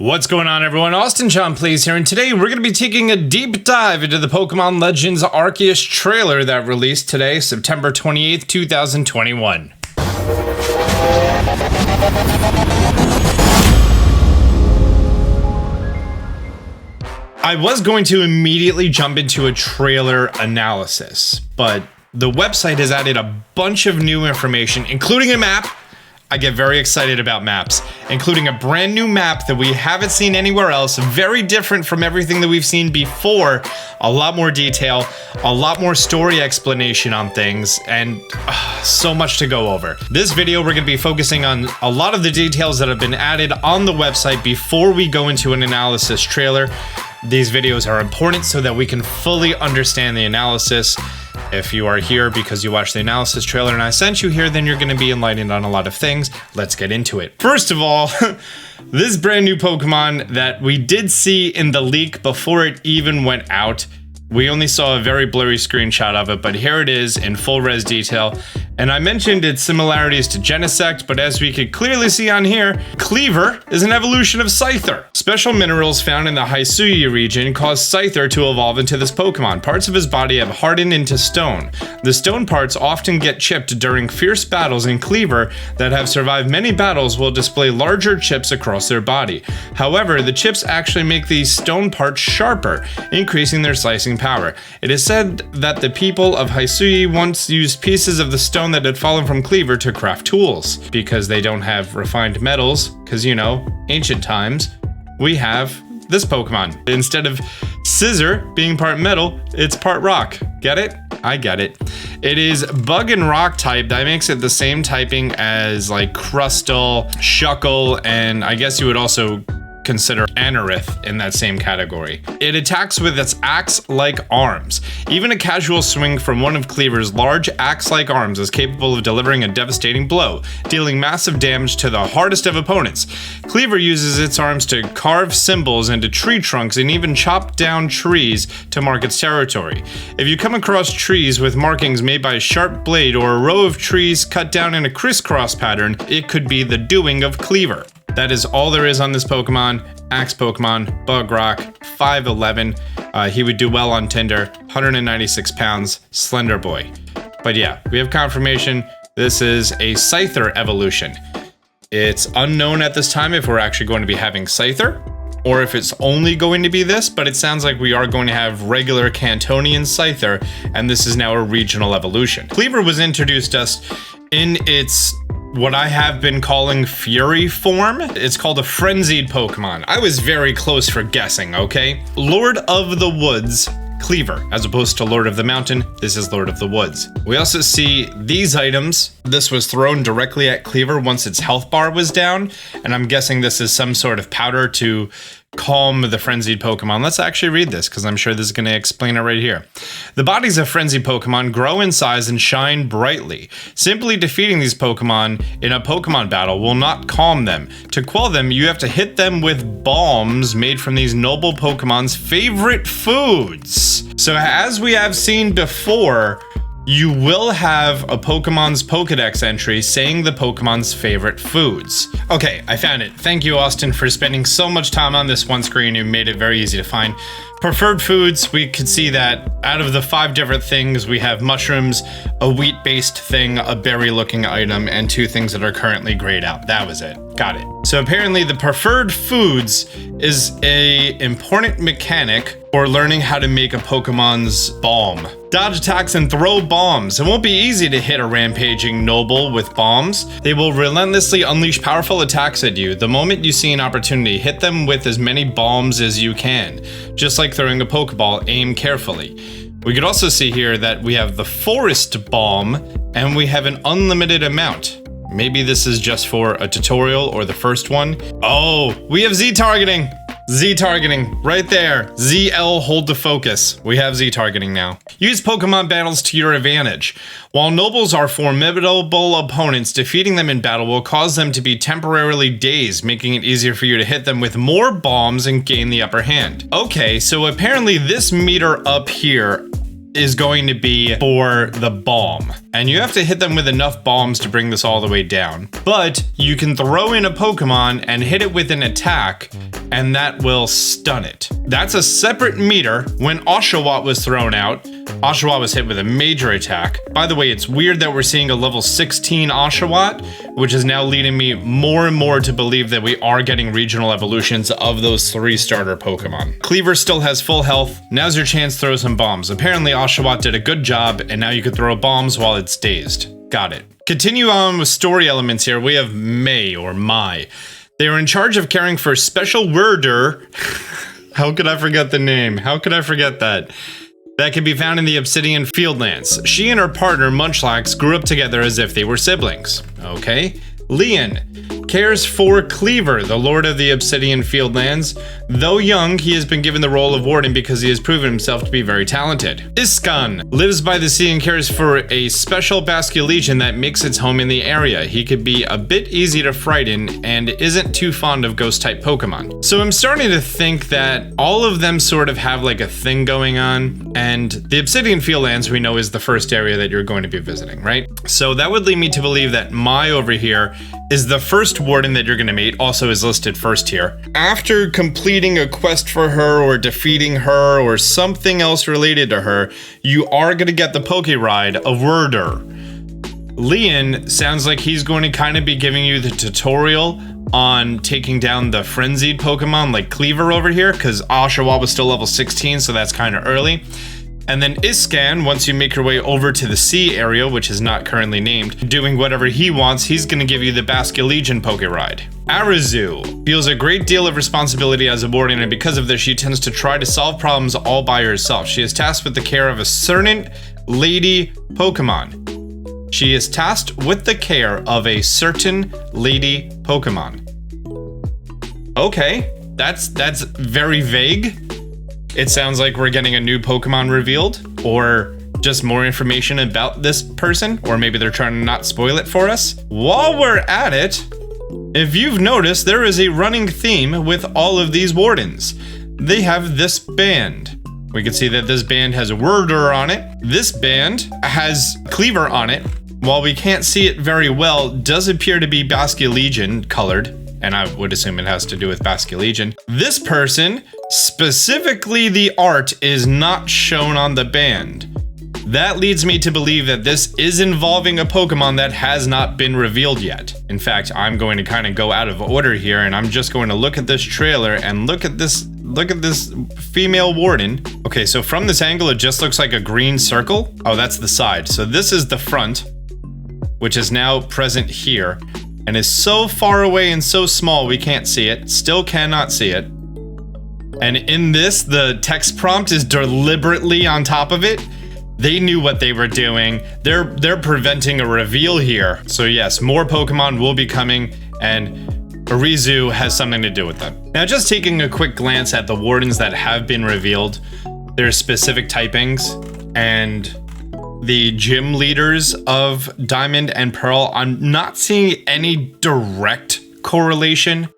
What's going on, everyone? Austin John Plays here, and today we're going to be taking a deep dive into the Pokemon Legends Arceus trailer that released today, September 28th, 2021. I was going to immediately jump into a trailer analysis, but the website has added a bunch of new information, including a map. I get very excited about maps, including a brand new map that we haven't seen anywhere else, very different from everything that we've seen before, a lot more detail, a lot more story explanation on things, and so much to go over. This video, we're going to be focusing on a lot of the details that have been added on the website before we go into an analysis trailer. These videos are important so that we can fully understand the analysis. If you are here because you watched the analysis trailer and I sent you here, then you're going to be enlightened on a lot of things. Let's get into it. First of all, this brand new Pokemon that we did see in the leak before it even went out. We only saw a very blurry screenshot of it, but here it is in full res detail. And I mentioned its similarities to Genesect, but as we could clearly see on here, Kleavor is an evolution of Scyther. Special minerals found in the Hisui region cause Scyther to evolve into this Pokemon. Parts of his body have hardened into stone. The stone parts often get chipped during fierce battles, and Kleavor that have survived many battles will display larger chips across their body. However, the chips actually make these stone parts sharper, increasing their slicing power. It is said that the people of Hisui once used pieces of the stone that had fallen from Kleavor to craft tools. Because they don't have refined metals, because you know, ancient times, we have this Pokemon. Instead of Scissor being part metal, it's part rock. Get it? I get it. It is bug and rock type. That makes it the same typing as like Crustle, Shuckle, and I guess you would also consider Anorith in that same category. It attacks with its axe-like arms. Even a casual swing from one of Kleavor's large axe-like arms is capable of delivering a devastating blow, dealing massive damage to the hardest of opponents. Kleavor uses its arms to carve symbols into tree trunks and even chop down trees to mark its territory. If you come across trees with markings made by a sharp blade or a row of trees cut down in a crisscross pattern, it could be the doing of Kleavor. That is all there is on this Pokemon. Axe Pokemon, Bug Rock, 5'11". He would do well on Tinder, 196 pounds, slender boy. But yeah, we have confirmation this is a Scyther evolution. It's unknown at this time if we're actually going to be having Scyther, or if it's only going to be this, but it sounds like we are going to have regular Cantonian Scyther, and this is now a regional evolution. Kleavor was introduced us in its what I have been calling Fury form. It's called a Frenzied Pokemon. I was very close for guessing, okay? Lord of the Woods, Kleavor, as opposed to Lord of the Mountain, this is Lord of the Woods. We also see these items. This was thrown directly at Kleavor once its health bar was down, and I'm guessing this is some sort of powder to calm the frenzied Pokemon. Let's actually read this because I'm sure this is going to explain it right here. The bodies of frenzied Pokemon grow in size and shine brightly. Simply defeating these Pokemon in a Pokemon battle will not calm them. To quell them, you have to hit them with Balms made from these noble Pokemon's favorite foods. So as we have seen before, you will have a Pokemon's Pokedex entry saying the Pokemon's favorite foods. Okay, I found it. Thank you, Austin, for spending so much time on this one screen. You made it very easy to find. Preferred foods, we could see that out of the 5 different things, we have mushrooms, a wheat-based thing, a berry-looking item, and 2 things that are currently grayed out. That was it. Got it. So apparently the preferred foods is a important mechanic for learning how to make a Pokemon's Balm. Dodge attacks and throw bombs. It won't be easy to hit a rampaging noble with bombs. They will relentlessly unleash powerful attacks at you. The moment you see an opportunity, hit them with as many bombs as you can. Just like throwing a Pokeball, aim carefully. We could also see here that we have the Forest Balm, and we have an unlimited amount. Maybe this is just for a tutorial or the first one. Oh, we have Z-targeting. Z-targeting, right there. ZL, hold to focus. We have Z-targeting now. Use Pokemon battles to your advantage. While nobles are formidable opponents, defeating them in battle will cause them to be temporarily dazed, making it easier for you to hit them with more bombs and gain the upper hand. Okay, so apparently this meter up here is going to be for the Balm. And you have to hit them with enough Balms to bring this all the way down. But you can throw in a Pokemon and hit it with an attack, and that will stun it. That's a separate meter. When Oshawott was thrown out, Oshawott was hit with a major attack. By the way, it's weird that we're seeing a level 16 Oshawott, which is now leading me more and more to believe that we are getting regional evolutions of those 3 starter Pokemon. Kleavor still has full health. Now's your chance to throw some Bombs. Apparently Oshawott did a good job, and now you can throw Bombs while it's dazed. Got it. Continue on with story elements here. We have May or Mai. They are in charge of caring for Special Worder. How could I forget the name? How could I forget that? That can be found in the Obsidian Fieldlands. She and her partner, Munchlax, grew up together as if they were siblings. Okay. Leon cares for Kleavor, the Lord of the Obsidian Fieldlands. Though young, he has been given the role of Warden because he has proven himself to be very talented. Iskan lives by the sea and cares for a special Basculegion that makes its home in the area. He could be a bit easy to frighten and isn't too fond of ghost-type Pokemon. So I'm starting to think that all of them sort of have like a thing going on, and the Obsidian Fieldlands we know is the first area that you're going to be visiting, right? So that would lead me to believe that Mai over here is the first Warden that you're going to meet, also is listed first here. After completing a quest for her or defeating her or something else related to her, you are going to get the Poke Ride of Worder. Leon sounds like he's going to kind of be giving you the tutorial on taking down the frenzied Pokemon like Kleavor over here, because Oshawott was still level 16, so that's kind of early. And then Iskan, once you make your way over to the sea area, which is not currently named, doing whatever he wants, he's going to give you the Basculegion Poke Ride. Arizu feels a great deal of responsibility as a warden, and because of this, she tends to try to solve problems all by herself. She is tasked with the care of a certain lady Pokemon. She is tasked with the care of a certain lady Pokemon. Okay, that's very vague. It sounds like we're getting a new Pokemon revealed, or just more information about this person, or maybe they're trying to not spoil it for us. While we're at it, if you've noticed, there is a running theme with all of these Wardens. They have this band. We can see that this band has a Worder on it. This band has Kleavor on it. While we can't see it very well, does appear to be Basculegion colored, and I would assume it has to do with Basculegion. This person, specifically the art, is not shown on the band. That leads me to believe that this is involving a Pokemon that has not been revealed yet. In fact, I'm going to kind of go out of order here, and I'm just going to look at this trailer and look at this female Warden. Okay, so from this angle, it just looks like a green circle. Oh, that's the side. So this is the front, which is now present here, and is so far away and so small we can't see it. Still cannot see it. And in this, the text prompt is deliberately on top of it. They knew what they were doing. They're preventing a reveal here. So yes, more Pokemon will be coming, and Arizu has something to do with them. Now, just taking a quick glance at the Wardens that have been revealed, their specific typings, and the gym leaders of Diamond and Pearl, I'm not seeing any direct correlation.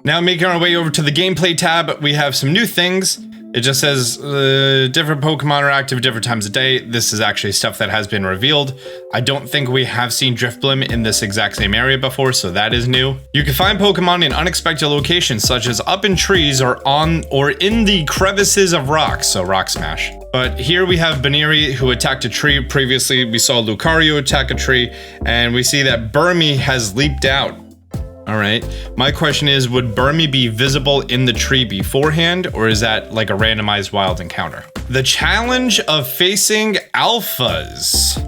Now, making our way over to the gameplay tab, we have some new things. It just says different Pokemon are active different times of day. This is actually stuff that has been revealed. I don't think we have seen Drifblim in this exact same area before, so that is new. You can find Pokemon in unexpected locations, such as up in trees or in the crevices of rocks, so Rock Smash. But here we have Baneri, who attacked a tree. Previously, we saw Lucario attack a tree, and we see that Burmy has leaped out. All right, my question is, would Burmy be visible in the tree beforehand, or is that like a randomized wild encounter? The challenge of facing alphas.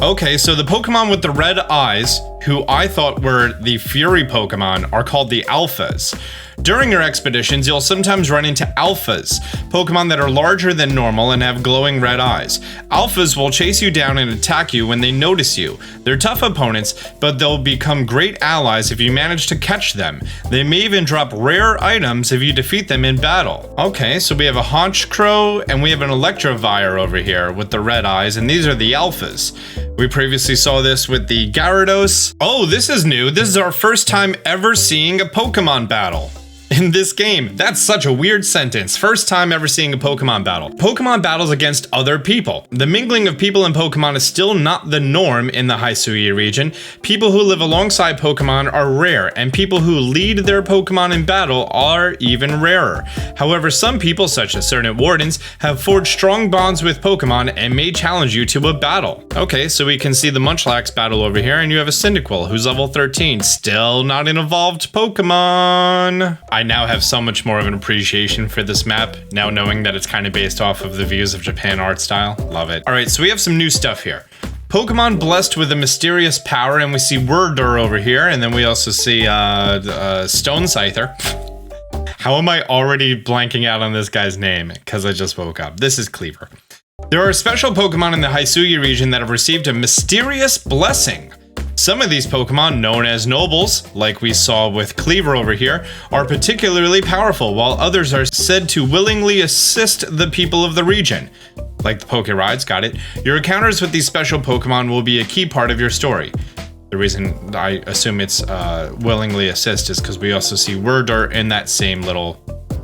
Okay, so the Pokemon with the red eyes, who I thought were the Fury Pokemon, are called the alphas. During your expeditions, you'll sometimes run into alphas, Pokemon that are larger than normal and have glowing red eyes. Alphas will chase you down and attack you when they notice you. They're tough opponents, but they'll become great allies if you manage to catch them. They may even drop rare items if you defeat them in battle. Okay, so we have a Honchkrow and we have an Electivire over here with the red eyes, and these are the alphas. We previously saw this with the Gyarados. Oh, this is new. This is our first time ever seeing a Pokemon battle. in this game. That's such a weird sentence. First time ever seeing a Pokemon battle. Pokemon battles against other people. The mingling of people and Pokemon is still not the norm in the Hisui region. People who live alongside Pokemon are rare, and people who lead their Pokemon in battle are even rarer. However, some people, such as certain Wardens, have forged strong bonds with Pokemon and may challenge you to a battle. Okay, so we can see the Munchlax battle over here, and you have a Cyndaquil who's level 13, still not an evolved Pokemon. I now have so much more of an appreciation for this map, now knowing that it's kind of based off of the views of Japan art style. Love it. All right, so we have some new stuff here. Pokemon blessed with a mysterious power, and we see Wurdur over here, and then we also see Stone Scyther. How am I already blanking out on this guy's name? Because I just woke up. This is Kleavor. There are special Pokemon in the Hisui region that have received a mysterious blessing. Some of these Pokemon, known as Nobles, like we saw with Kleavor over here, are particularly powerful, while others are said to willingly assist the people of the region. Like the Poke Rides, got it. Your encounters with these special Pokemon will be a key part of your story. The reason I assume it's willingly assist is because we also see Wurdur in that same little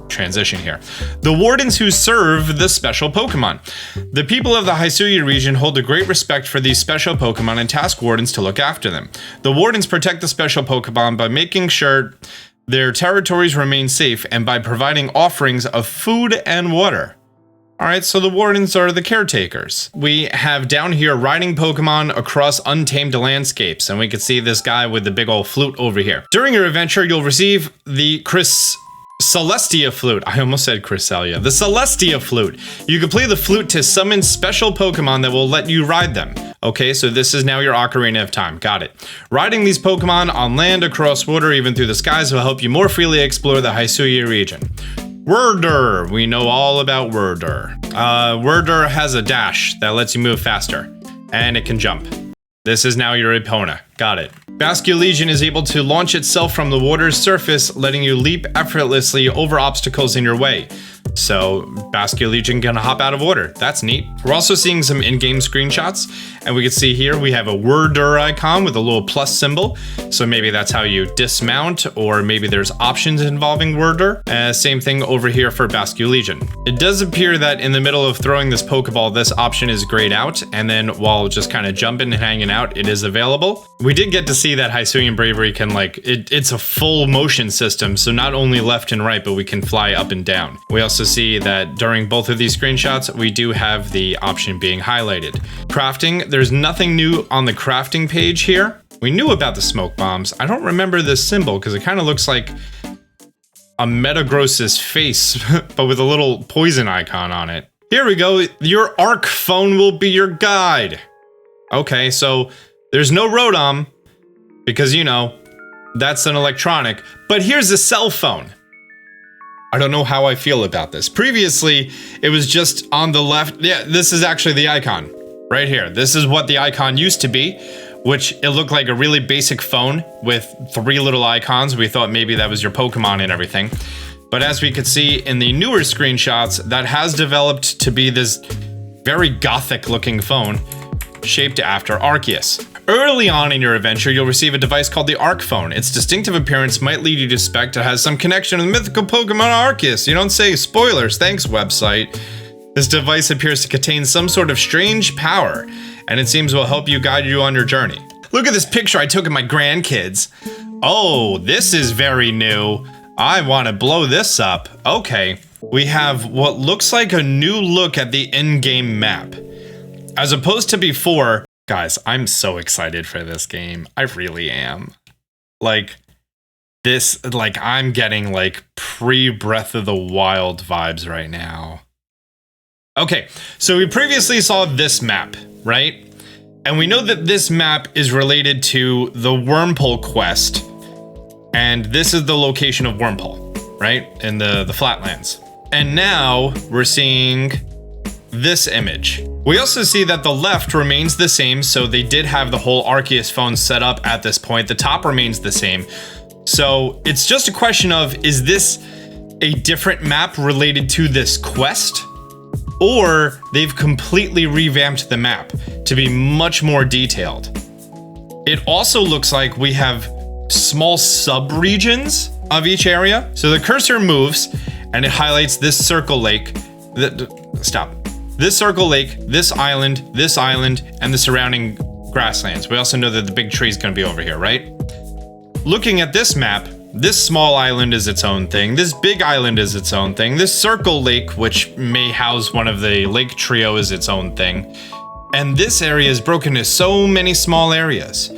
transition here. The Wardens who serve the special Pokemon. The people of the Hisui region hold a great respect for these special Pokemon and task Wardens to look after them. The Wardens protect the special Pokemon by making sure their territories remain safe and by providing offerings of food and water. Alright, so the Wardens are the caretakers. We have down here riding Pokemon across untamed landscapes, and we can see this guy with the big old flute over here. During your adventure, you'll receive the Celestica Flute. I almost said Cresselia. The Celestica Flute. You can play the flute to summon special Pokemon that will let you ride them. Okay, so this is now your Ocarina of Time. Got it. Riding these Pokemon on land, across water, even through the skies will help you more freely explore the Hisui region. Wurdur. We know all about Wurdur. Wurdur has a dash that lets you move faster, and it can jump. This is now your Epona. Got it. Basculegion is able to launch itself from the water's surface, letting you leap effortlessly over obstacles in your way. So Basculegion can hop out of water. That's neat. We're also seeing some in-game screenshots, and we can see here we have a Wurdur icon with a little plus symbol. So maybe that's how you dismount, or maybe there's options involving Wurdur. Same thing over here for Basculegion. It does appear that in the middle of throwing this Pokeball, this option is grayed out, and then while just kind of jumping and hanging out, it is available. We did get to see that Hisuian Bravery can it's a full motion system, so not only left and right, but we can fly up and down. We also see that during both of these screenshots, we do have the option being highlighted. Crafting, there's nothing new on the crafting page here. We knew about the smoke bombs. I don't remember this symbol because it kind of looks like a Metagross's face, but with a little poison icon on it. Here we go. Your ARC phone will be your guide. Okay, so there's no Rotom because, you know, that's an electronic, but here's a cell phone. I don't know how I feel about this. Previously, it was just on the left. Yeah, this is actually the icon right here. This is what the icon used to be, which it looked like a really basic phone with 3 little icons. We thought maybe that was your Pokemon and everything. But as we could see in the newer screenshots, that has developed to be this very gothic looking phone shaped after Arceus. Early on in your adventure, you'll receive a device called the Arc Phone. Its distinctive appearance might lead you to suspect it has some connection with the mythical Pokemon Arceus. You don't say. Spoilers, thanks website. This device appears to contain some sort of strange power, and it seems will help you guide you on your journey. Look at this picture I took of my grandkids. Oh, this is very new. I want to blow this up. Okay, we have what looks like a new look at the in-game map. As opposed to before, guys, I'm so excited for this game. I really am. Like, this, like, I'm getting, like, pre-Breath of the Wild vibes right now. Okay, so we previously saw this map, right? And we know that this map is related to the Wormpole quest. And this is the location of Wormpole, right? In the Flatlands. And now we're seeing this image. We also see that the left remains the same, so they did have the whole Arceus phone set up at this point. The top remains the same. So it's just a question of, is this a different map related to this quest? Or they've completely revamped the map to be much more detailed. It also looks like we have small sub-regions of each area. So the cursor moves and it highlights this circle lake. This circle lake, this island, and the surrounding grasslands. We also know that the big tree is going to be over here, right? Looking at this map, this small island is its own thing. This big island is its own thing. This circle lake, which may house one of the lake trio, is its own thing. And this area is broken into so many small areas.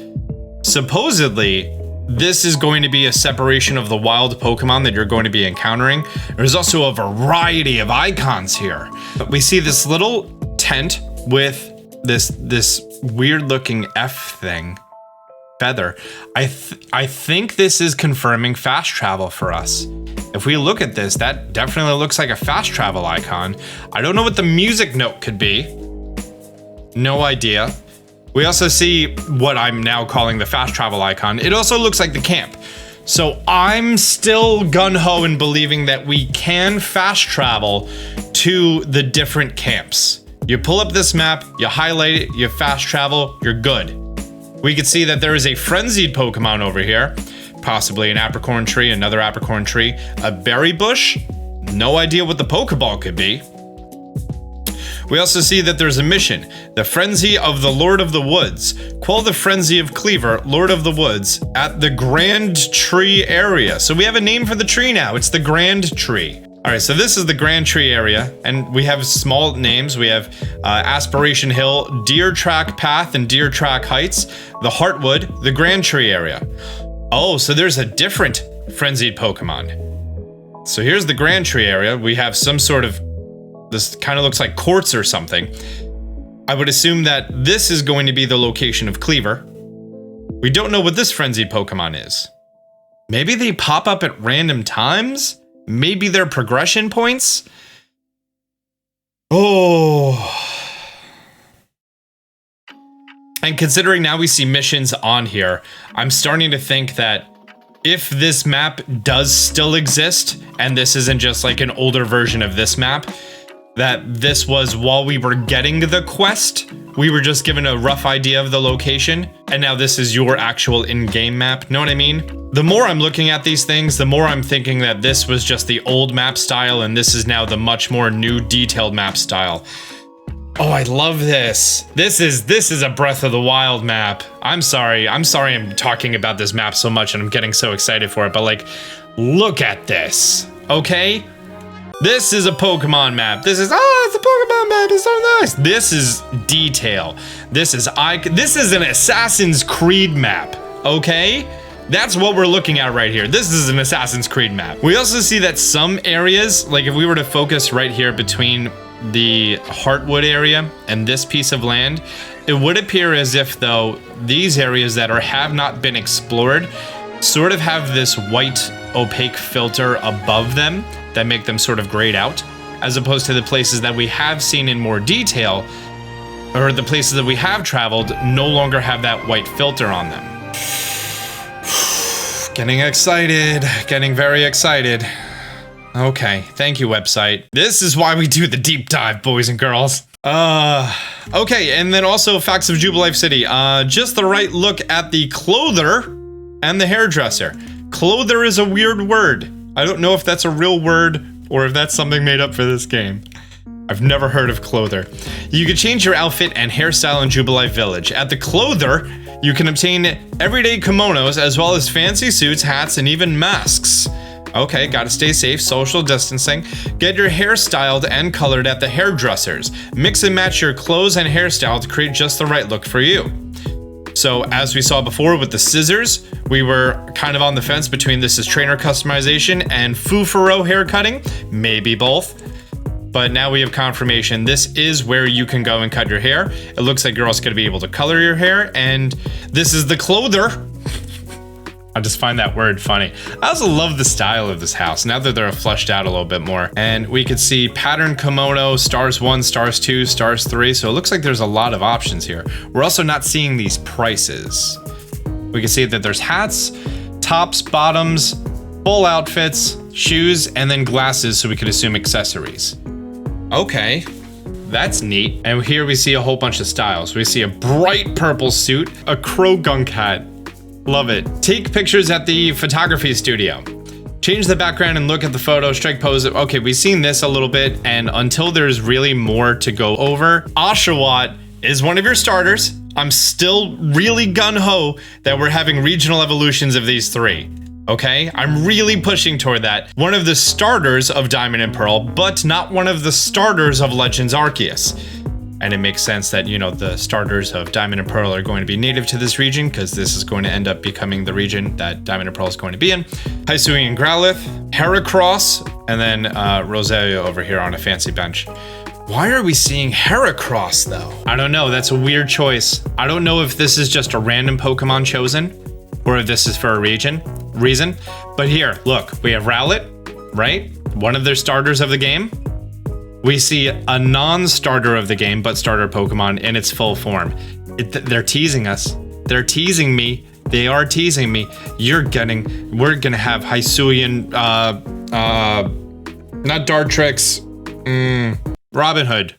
Supposedly, this is going to be a separation of the wild Pokemon that you're going to be encountering. There's also a variety of icons here. We see this little tent with this weird looking F thing. Feather. I think this is confirming fast travel for us. If we look at this, that definitely looks like a fast travel icon. I don't know what the music note could be. No idea. We also see what I'm now calling the fast travel icon. It also looks like the camp. So I'm still gun-ho in believing that we can fast travel to the different camps. You pull up this map, you highlight it, you fast travel, you're good. We can see that there is a frenzied Pokemon over here, possibly an apricorn tree, another apricorn tree, a berry bush. No idea what the Pokeball could be. We also see that there's a mission, the Frenzy of the Lord of the Woods. Quell the Frenzy of Kleavor, Lord of the Woods, at the Grand Tree area. So we have a name for the tree now, it's the Grand Tree. All right, so this is the Grand Tree area, and we have small names. We have Aspiration Hill, Deer Track Path, and Deer Track Heights, the Heartwood, the Grand Tree area. Oh, so there's a different frenzied Pokemon. So here's the Grand Tree area. We have some sort of, this kind of looks like quartz or something. I would assume that this is going to be the location of Kleavor. We don't know what this frenzied Pokemon is. Maybe they pop up at random times? Maybe they're progression points? Oh. And considering now we see missions on here, I'm starting to think that if this map does still exist, and this isn't just like an older version of this map, that this was while we were getting the quest, we were just given a rough idea of the location, and now this is your actual in-game map. Know what I mean? The more I'm looking at these things, the more I'm thinking that this was just the old map style, and this is now the much more new, detailed map style. Oh, I love this. This is a Breath of the Wild map. I'm sorry I'm talking about this map so much and I'm getting so excited for it, but like, look at this, okay? This is a Pokemon map. This is, oh, it's a Pokemon map, it's so nice. This is detail. This is an Assassin's Creed map, okay? That's what we're looking at right here. This is an Assassin's Creed map. We also see that some areas, like if we were to focus right here between the Heartwood area and this piece of land, it would appear as if though these areas that have not been explored sort of have this white opaque filter above them that make them sort of grayed out, as opposed to the places that we have seen in more detail, or the places that we have traveled no longer have that white filter on them. Getting excited, getting very excited. Okay, thank you, website. This is why we do the deep dive, boys and girls. Okay, and then also facts of Jubilife City. Just the right look at the Clothier and the Hairdresser. Clothier is a weird word. I don't know if that's a real word or if that's something made up for this game. I've never heard of Clothier. You can change your outfit and hairstyle in Jubilife Village. At the Clothier, you can obtain everyday kimonos as well as fancy suits, hats, and even masks. Okay, gotta stay safe, social distancing. Get your hair styled and colored at the hairdressers. Mix and match your clothes and hairstyle to create just the right look for you. So as we saw before with the scissors, we were kind of on the fence between this is trainer customization and Fufuro hair cutting, maybe both. But now we have confirmation. This is where you can go and cut your hair. It looks like you're also gonna be able to color your hair, and this is the Clothier. I just find that word funny. I also love the style of this house now that they're fleshed out a little bit more. And we could see pattern kimono, stars 1, stars 2, stars 3. So it looks like there's a lot of options here. We're also not seeing these prices. We can see that there's hats, tops, bottoms, full outfits, shoes, and then glasses, so we could assume accessories. Okay, that's neat. And here we see a whole bunch of styles. We see a bright purple suit, a crow gunk hat. Love it. Take pictures at the photography studio. Change the background and look at the photo, strike pose. Okay, we've seen this a little bit, and until there's really more to go over, Oshawott is one of your starters. I'm still really gung-ho that we're having regional evolutions of these three. Okay, I'm really pushing toward that. One of the starters of Diamond and Pearl, but not one of the starters of Legends Arceus. And it makes sense that, you know, the starters of Diamond and Pearl are going to be native to this region, because this is going to end up becoming the region that Diamond and Pearl is going to be in. Hisuian Growlithe, Heracross, and then Roselia over here on a fancy bench. Why are we seeing Heracross though? I don't know, that's a weird choice. I don't know if this is just a random Pokemon chosen, or if this is for a reason. But here, look, we have Rowlet, right? One of their starters of the game. We see a non-starter of the game, but starter Pokemon in its full form. They're teasing us. They're teasing me. They are teasing me. We're gonna have Hisuian, not Dartrix, Robin Hood.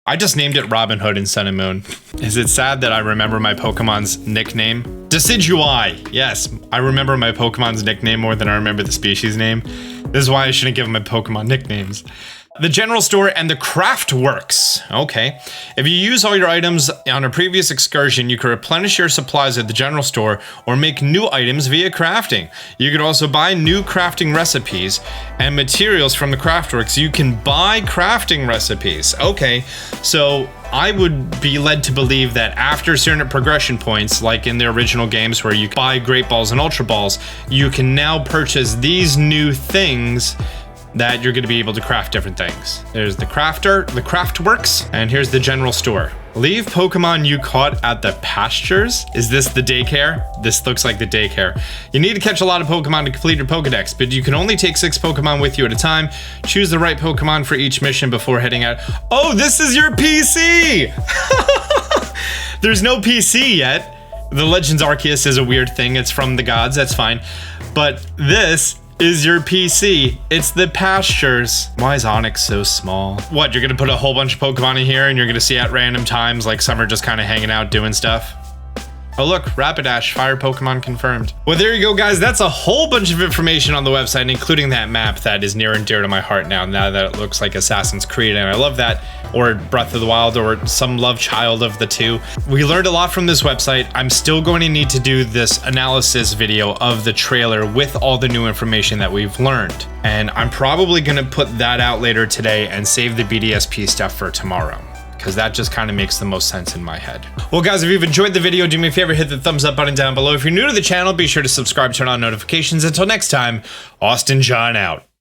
I just named it Robin Hood in Sun and Moon. Is it sad that I remember my Pokemon's nickname? Decidueye. Yes, I remember my Pokemon's nickname more than I remember the species name. This is why I shouldn't give my Pokemon nicknames. The general store and the craft works. Okay. If you use all your items on a previous excursion, you can replenish your supplies at the general store or make new items via crafting. You could also buy new crafting recipes and materials from the craftworks. You can buy crafting recipes. Okay. So I would be led to believe that after certain progression points, like in the original games where you buy Great Balls and Ultra Balls, you can now purchase these new things that you're going to be able to craft different things. There's the crafter, the craftworks, and here's the general store. Leave Pokemon you caught at the Pastures. Is this the daycare? This looks like the daycare. You need to catch a lot of Pokemon to complete your Pokedex, but you can only take 6 Pokemon with you at a time. Choose the right Pokemon for each mission before heading out. Oh, this is your PC! There's no PC yet. The Legends Arceus is a weird thing. It's from the gods, that's fine. But this is your PC. It's the Pastures. Why is Onix so small? What, you're gonna put a whole bunch of Pokemon in here and you're gonna see at random times like some are just kind of hanging out doing stuff? Oh look, Rapidash, fire Pokemon confirmed. Well, there you go, guys. That's a whole bunch of information on the website, including that map that is near and dear to my heart now that it looks like Assassin's Creed, and I love that, or Breath of the Wild, or some love child of the two. We learned a lot from this website. I'm still going to need to do this analysis video of the trailer with all the new information that we've learned. And I'm probably gonna put that out later today and save the BDSP stuff for tomorrow, because that just kind of makes the most sense in my head. Well, guys, if you've enjoyed the video, do me a favor, hit the thumbs up button down below. If you're new to the channel, be sure to subscribe, turn on notifications. Until next time, Austin John out.